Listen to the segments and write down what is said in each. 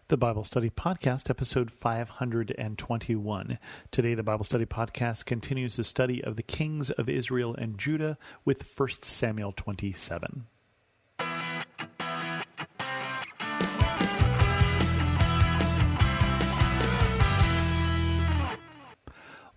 The Bible Study Podcast, episode 521. Today, the Bible Study Podcast continues the study of the kings of Israel and Judah with 1 Samuel 27.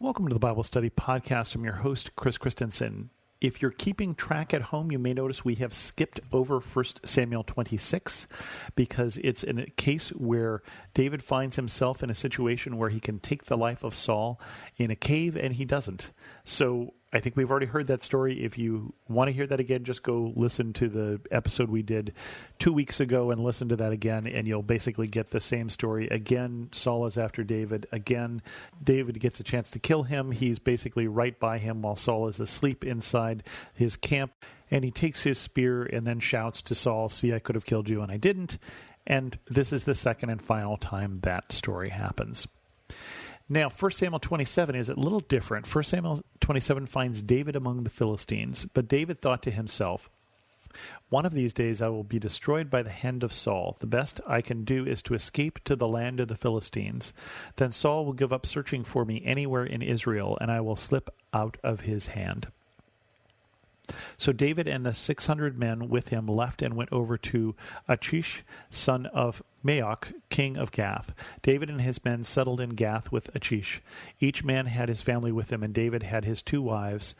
Welcome to the Bible Study Podcast. I'm your host, Chris Christensen. If you're keeping track at home, you may notice we have skipped over 1 Samuel 26 because it's in a case where David finds himself in a situation where he can take the life of Saul in a cave, and he doesn't. So I think we've already heard that story. If you want to hear that again, just go listen to the episode we did 2 weeks ago and listen to that again, and you'll basically get the same story. Again, Saul is after David. Again, David gets a chance to kill him. He's basically right by him while Saul is asleep inside his camp, and he takes his spear and then shouts to Saul, "See, I could have killed you and I didn't." And this is the second and final time that story happens. Now, 1 Samuel 27 is a little different. 1 Samuel 27 finds David among the Philistines, but David thought to himself, "One of these days I will be destroyed by the hand of Saul. The best I can do is to escape to the land of the Philistines. Then Saul will give up searching for me anywhere in Israel, and I will slip out of his hand." So David and the 600 men with him left and went over to Achish, son of Maoch, king of Gath. David and his men settled in Gath with Achish. Each man had his family with him, and David had his two wives,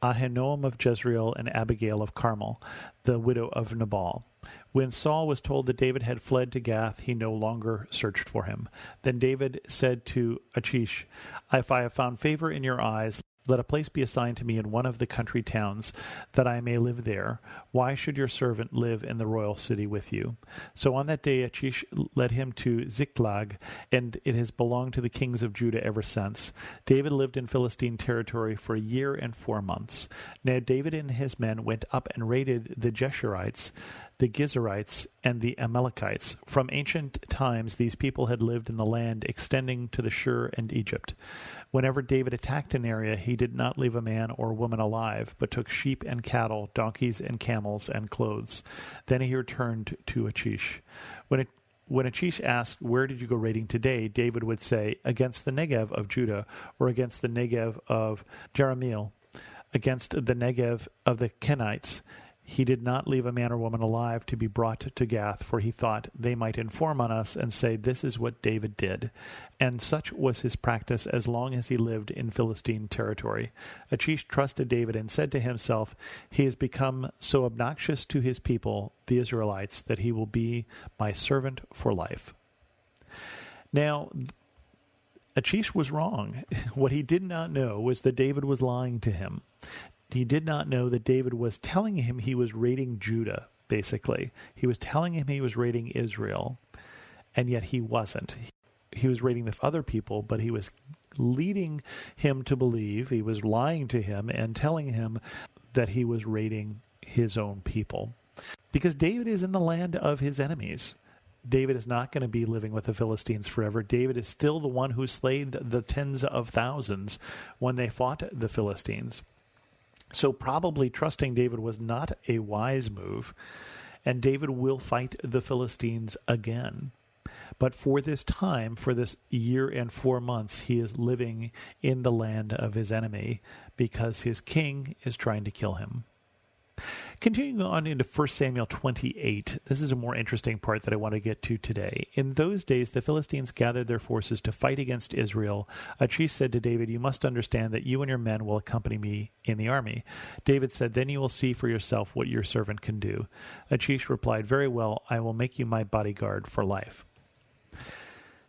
Ahinoam of Jezreel and Abigail of Carmel, the widow of Nabal. When Saul was told that David had fled to Gath, he no longer searched for him. Then David said to Achish, "If I have found favor in your eyes, let a place be assigned to me in one of the country towns, that I may live there. Why should your servant live in the royal city with you?" So on that day Achish led him to Ziklag, and it has belonged to the kings of Judah ever since. David lived in Philistine territory for a year and 4 months. Now David and his men went up and raided the Geshurites, the Gizurites, and the Amalekites. From ancient times, these people had lived in the land extending to the Shur and Egypt. Whenever David attacked an area, he did not leave a man or woman alive, but took sheep and cattle, donkeys and camels, and clothes. Then he returned to Achish. When Achish asked, "Where did you go raiding today?" David would say, "Against the Negev of Judah, or against the Negev of Jerahmeel, against the Negev of the Kenites." He did not leave a man or woman alive to be brought to Gath, for he thought they might inform on us and say, "This is what David did." And such was his practice as long as he lived in Philistine territory. Achish trusted David and said to himself, "He has become so obnoxious to his people, the Israelites, that he will be my servant for life." Now, Achish was wrong. What he did not know was that David was lying to him. He did not know that David was telling him he was raiding Judah, basically. He was telling him he was raiding Israel, and yet he wasn't. He was raiding the other people, but he was leading him to believe, he was lying to him and telling him that he was raiding his own people. Because David is in the land of his enemies. David is not going to be living with the Philistines forever. David is still the one who slayed the tens of thousands when they fought the Philistines. So probably trusting David was not a wise move, and David will fight the Philistines again. But for this time, for this year and 4 months, he is living in the land of his enemy because his king is trying to kill him. Continuing on into 1 Samuel 28, this is a more interesting part that I want to get to today. In those days, the Philistines gathered their forces to fight against Israel. Achish said to David, "You must understand that you and your men will accompany me in the army." David said, "Then you will see for yourself what your servant can do." Achish replied, "Very well, I will make you my bodyguard for life."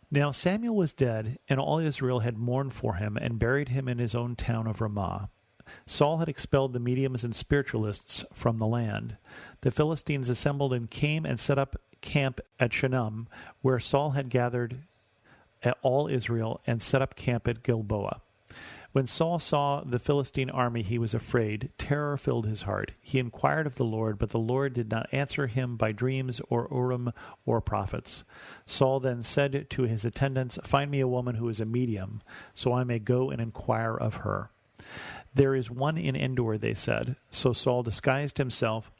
Now Samuel was dead, and all Israel had mourned for him and buried him in his own town of Ramah. Saul had expelled the mediums and spiritualists from the land. The Philistines assembled and came and set up camp at Shunem, where Saul had gathered all Israel and set up camp at Gilboa. When Saul saw the Philistine army, he was afraid. Terror filled his heart. He inquired of the Lord, but the Lord did not answer him by dreams or Urim or prophets. Saul then said to his attendants, "Find me a woman who is a medium, so I may go and inquire of her." "There is one in Endor," they said. So Saul disguised himself,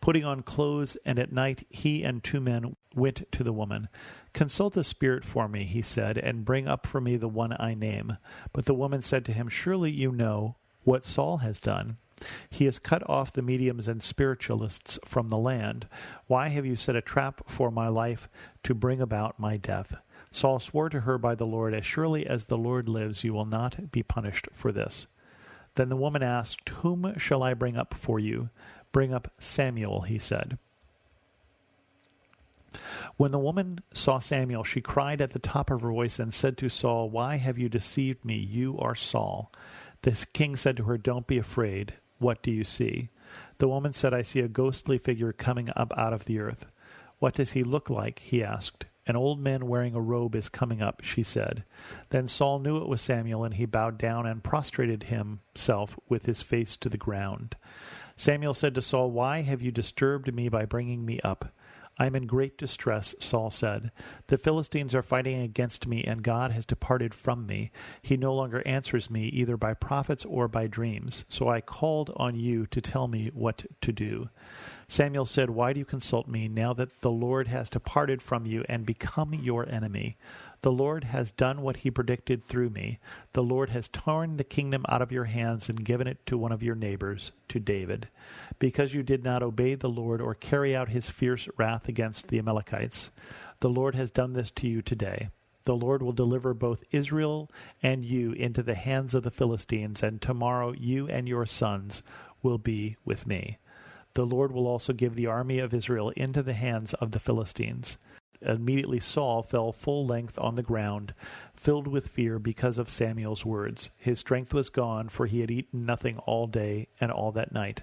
putting on clothes, and at night he and 2 men went to the woman. "Consult a spirit for me," he said, "and bring up for me the one I name." But the woman said to him, "Surely you know what Saul has done. He has cut off the mediums and spiritualists from the land. Why have you set a trap for my life to bring about my death?" Saul swore to her by the Lord, "As surely as the Lord lives, you will not be punished for this." Then the woman asked, "Whom shall I bring up for you?" "Bring up Samuel," he said. When the woman saw Samuel, she cried at the top of her voice and said to Saul, "Why have you deceived me? You are Saul." The king said to her, "Don't be afraid. What do you see?" The woman said, "I see a ghostly figure coming up out of the earth." "What does he look like?" he asked. "An old man wearing a robe is coming up," she said. Then Saul knew it was Samuel, and he bowed down and prostrated himself with his face to the ground. Samuel said to Saul, "Why have you disturbed me by bringing me up?" "I am in great distress," Saul said. "The Philistines are fighting against me, and God has departed from me. He no longer answers me, either by prophets or by dreams. So I called on you to tell me what to do." Samuel said, "Why do you consult me, now that the Lord has departed from you and become your enemy? The Lord has done what he predicted through me. The Lord has torn the kingdom out of your hands and given it to one of your neighbors, to David. Because you did not obey the Lord or carry out his fierce wrath against the Amalekites, the Lord has done this to you today. The Lord will deliver both Israel and you into the hands of the Philistines, and tomorrow you and your sons will be with me. The Lord will also give the army of Israel into the hands of the Philistines." Immediately Saul fell full length on the ground, filled with fear because of Samuel's words. His strength was gone, for he had eaten nothing all day and all that night.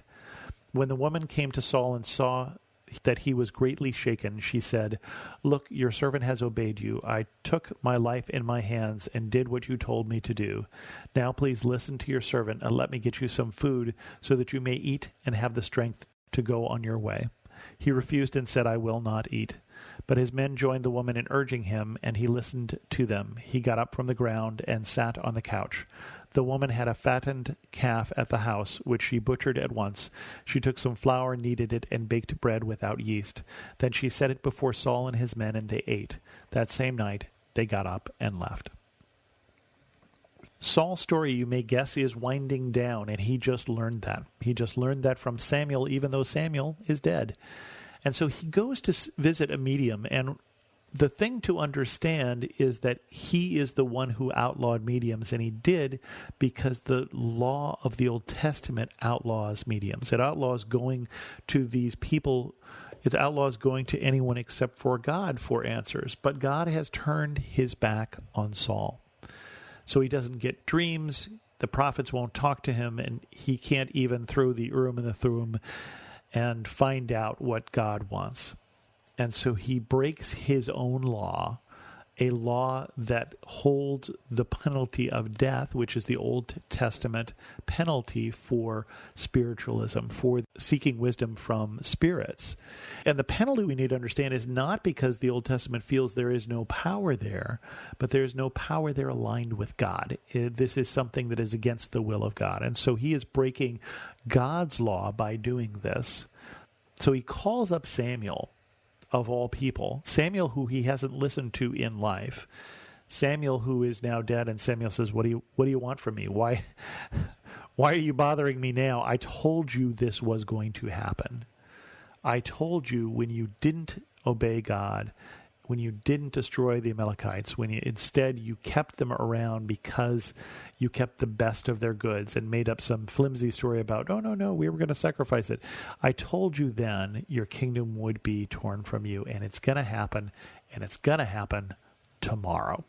When the woman came to Saul and saw that he was greatly shaken, she said, "Look, your servant has obeyed you. I took my life in my hands and did what you told me to do. Now please listen to your servant and let me get you some food so that you may eat and have the strength to go on your way." He refused and said, "I will not eat." But his men joined the woman in urging him, and he listened to them. He got up from the ground and sat on the couch. The woman had a fattened calf at the house, which she butchered at once. She took some flour, kneaded it, and baked bread without yeast. Then she set it before Saul and his men, and they ate. That same night they got up and left. Saul's story, you may guess, is winding down, and he just learned that. He just learned that from Samuel, even though Samuel is dead. And so he goes to visit a medium, and the thing to understand is that he is the one who outlawed mediums, and he did because the law of the Old Testament outlaws mediums. It outlaws going to these people. It outlaws going to anyone except for God for answers. But God has turned his back on Saul. So he doesn't get dreams, the prophets won't talk to him, and he can't even throw the Urim and the Thummim and find out what God wants. And so he breaks his own law, a law that holds the penalty of death, which is the Old Testament penalty for spiritualism, for seeking wisdom from spirits. And the penalty we need to understand is not because the Old Testament feels there is no power there, but there is no power there aligned with God. This is something that is against the will of God. And so he is breaking God's law by doing this. So he calls up Samuel, of all people, Samuel, who he hasn't listened to in life, Samuel, who is now dead, and Samuel says, what do you want from me? Why are you bothering me now? I told you this was going to happen. I told you when you didn't obey God, when you didn't destroy the Amalekites, when instead you kept them around because you kept the best of their goods and made up some flimsy story about, no, we were going to sacrifice it. I told you then your kingdom would be torn from you, and it's going to happen, and it's going to happen tomorrow.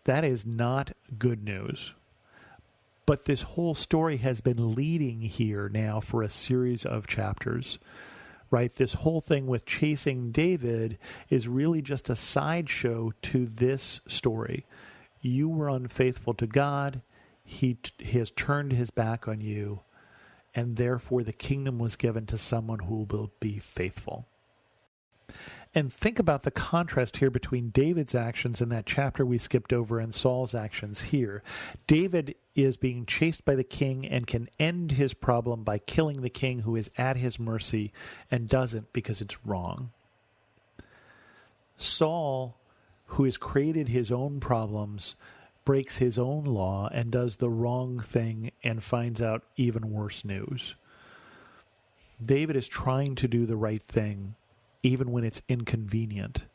That is not good news. But this whole story has been leading here now for a series of chapters. Right, this whole thing with chasing David is really just a sideshow to this story. You were unfaithful to God. He has turned his back on you, and therefore the kingdom was given to someone who will be faithful. And think about the contrast here between David's actions in that chapter we skipped over and Saul's actions here. David is being chased by the king and can end his problem by killing the king who is at his mercy and doesn't because it's wrong. Saul, who has created his own problems, breaks his own law and does the wrong thing and finds out even worse news. David is trying to do the right thing, even when it's inconvenient.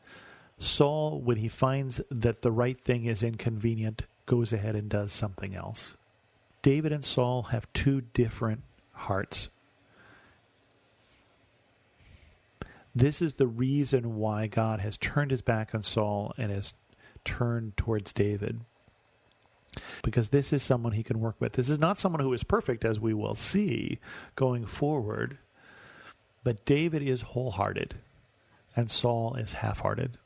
Saul, when he finds that the right thing is inconvenient, goes ahead and does something else. David and Saul have two different hearts. This is the reason why God has turned his back on Saul and has turned towards David. Because this is someone he can work with. This is not someone who is perfect, as we will see going forward. But David is wholehearted, and Saul is half-hearted.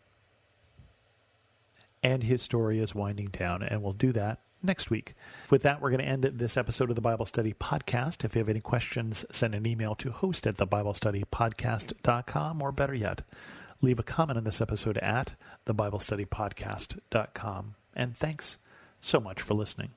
And his story is winding down, and we'll do that next week. With that, we're going to end this episode of the Bible Study Podcast. If you have any questions, send an email to host@thebiblestudypodcast.com, or better yet, leave a comment on this episode at thebiblestudypodcast.com. And thanks so much for listening.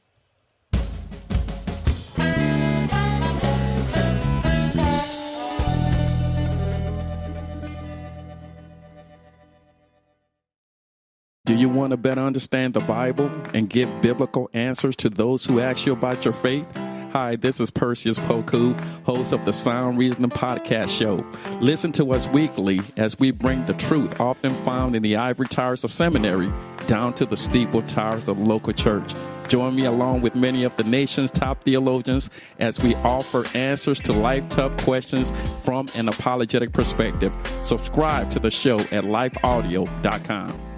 Do you want to better understand the Bible and give biblical answers to those who ask you about your faith? Hi, this is Perseus Poku, host of the Sound Reasoning Podcast Show. Listen to us weekly as we bring the truth often found in the ivory towers of seminary down to the steeple towers of local church. Join me along with many of the nation's top theologians as we offer answers to life-tough questions from an apologetic perspective. Subscribe to the show at lifeaudio.com.